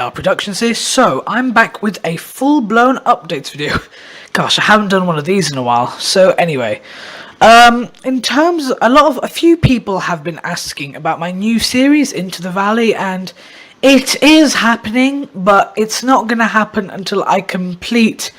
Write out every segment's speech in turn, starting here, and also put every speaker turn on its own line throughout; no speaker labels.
AR Productions here. So I'm back with a full-blown updates video. Gosh, I haven't done one of these in a while. So anyway, in terms, a few people have been asking about my new series, Into the Valley, and it is happening, but it's not gonna happen until I complete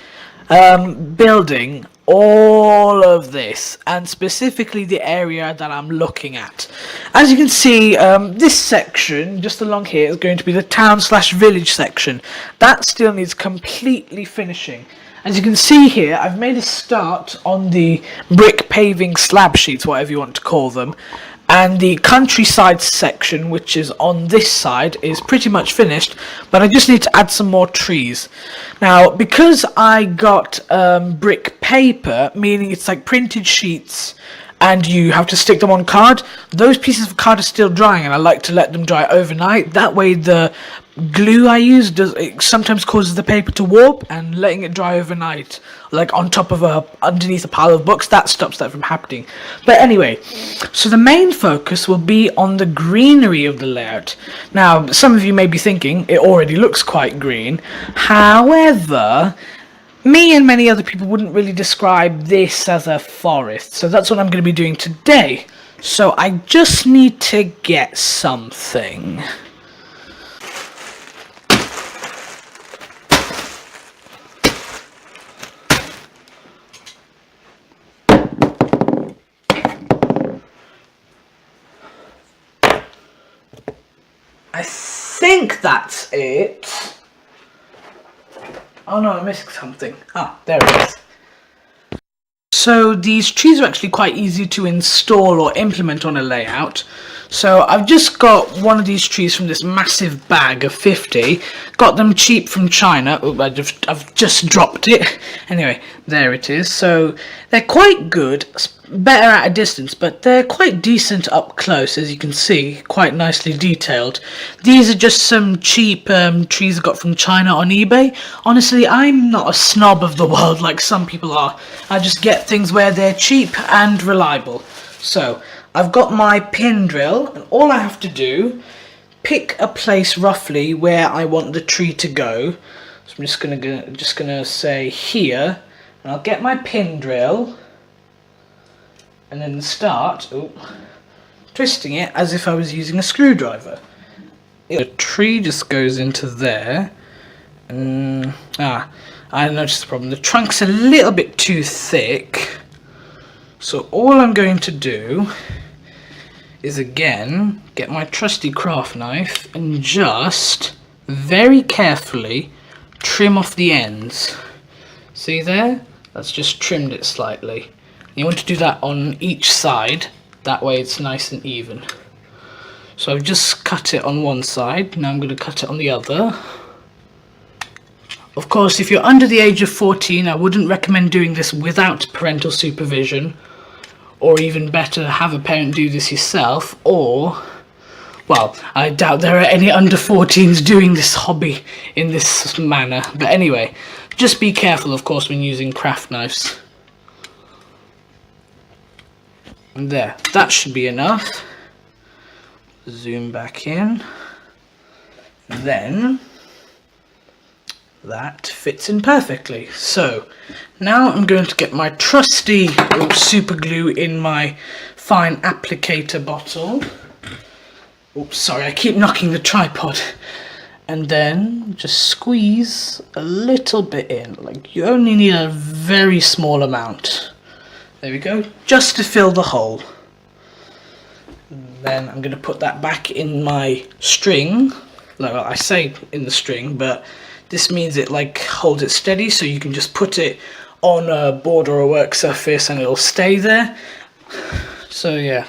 building all of this, and specifically the area that I'm looking at. As you can see, this section just along here is going to be the town/village section. That still needs completely finishing. As you can see here, I've made a start on the brick paving slab sheets, whatever you want to call them. And the countryside section, which is on this side, is pretty much finished, but I just need to add some more trees. Now, because I got brick paper, meaning it's like printed sheets, and you have to stick them on card, those pieces of card are still drying, and I like to let them dry overnight. That way the glue I use sometimes causes the paper to warp, and letting it dry overnight, like on top of underneath a pile of books, that stops that from happening. But anyway, so the main focus will be on the greenery of the layout. Now, some of you may be thinking it already looks quite green. However, me and many other people wouldn't really describe this as a forest, so that's what I'm going to be doing today. So I just need to get something. I think that's it. Oh no, I'm missing something. Ah, there it is. So these trees are actually quite easy to install or implement on a layout. So I've just got one of these trees from this massive bag of 50. Got them cheap from China. Oh, I've just dropped it. Anyway, there it is. So they're quite good. Better at a distance, but they're quite decent up close, as you can see, quite nicely detailed. These are just some cheap trees I got from China on eBay. Honestly, I'm not a snob of the world like some people are. I just get things where they're cheap and reliable. So I've got my pin drill, and all I have to do, pick a place roughly where I want the tree to go. So I'm just gonna say here, and I'll get my pin drill, and then start twisting it as if I was using a screwdriver. The tree just goes into there. I noticed the problem. The trunk's a little bit too thick. So all I'm going to do is again get my trusty craft knife and just very carefully trim off the ends. See there? That's just trimmed it slightly. You want to do that on each side, that way it's nice and even. So I've just cut it on one side, now I'm going to cut it on the other. Of course, if you're under the age of 14, I wouldn't recommend doing this without parental supervision, or even better, have a parent do this yourself, or, well, I doubt there are any under 14s doing this hobby in this manner. But anyway, just be careful, of course, when using craft knives. And there, that should be enough. Zoom back in. Then that fits in perfectly. So now I'm going to get my trusty super glue in my fine applicator bottle. Oops, sorry, I keep knocking the tripod. And then just squeeze a little bit in. Like, you only need a very small amount. There we go, just to fill the hole. Then I'm going to put that back in my string. Well, I say in the string, but this means it like holds it steady, so you can just put it on a board or a work surface and it'll stay there. So yeah,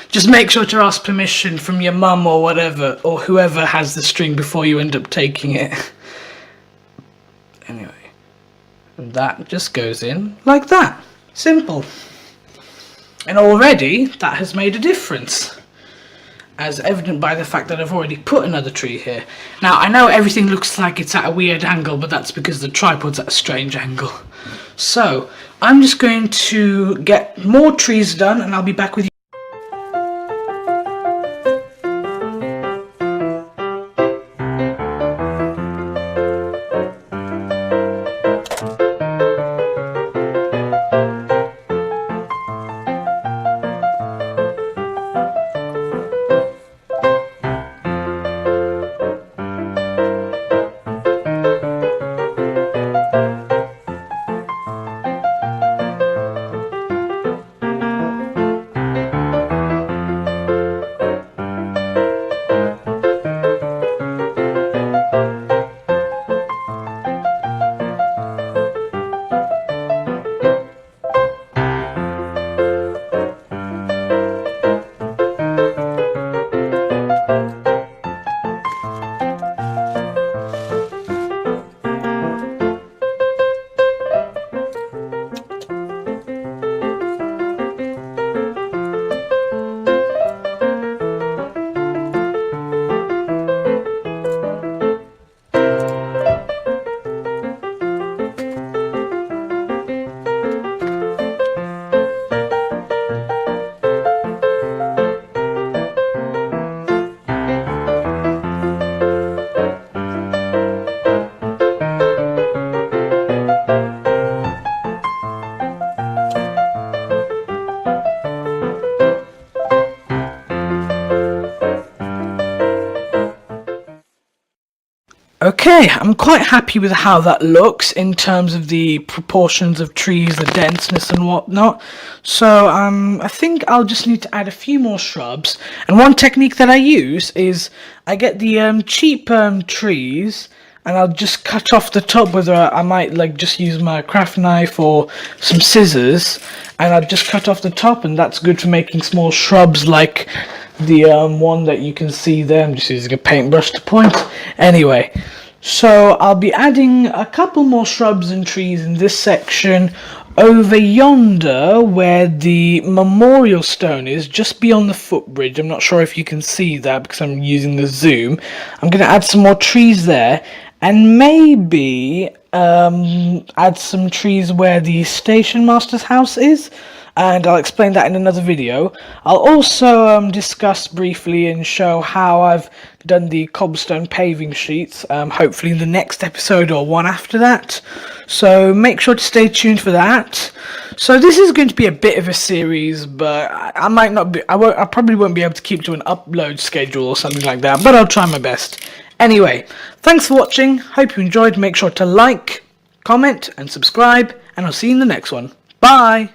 just make sure to ask permission from your mum or whatever, or whoever has the string before you end up taking it. Anyway, and that just goes in like that. Simple. And already that has made a difference, as evident by the fact that I've already put another tree here. Now, I know everything looks like it's at a weird angle, but that's because the tripod's at a strange angle. So I'm just going to get more trees done, and I'll be back with you. Okay, I'm quite happy with how that looks in terms of the proportions of trees, the denseness and whatnot. So I think I'll just need to add a few more shrubs. And one technique that I use is I get the cheap trees and I'll just cut off the top, whether I might like just use my craft knife or some scissors, and I'll just cut off the top, and that's good for making small shrubs like the one that you can see there. I'm just using a paintbrush to point. Anyway, so I'll be adding a couple more shrubs and trees in this section over yonder where the memorial stone is, just beyond the footbridge. I'm not sure if you can see that because I'm using the zoom. I'm going to add some more trees there, and maybe add some trees where the station master's house is, and I'll explain that in another video. I'll also discuss briefly and show how I've done the cobblestone paving sheets, hopefully in the next episode or one after that. So make sure to stay tuned for that. So this is going to be a bit of a series, but I might not be, I probably won't be able to keep to an upload schedule or something like that, but I'll try my best. Anyway, thanks for watching, hope you enjoyed. Make sure to like, comment and subscribe, and I'll see you in the next one. Bye!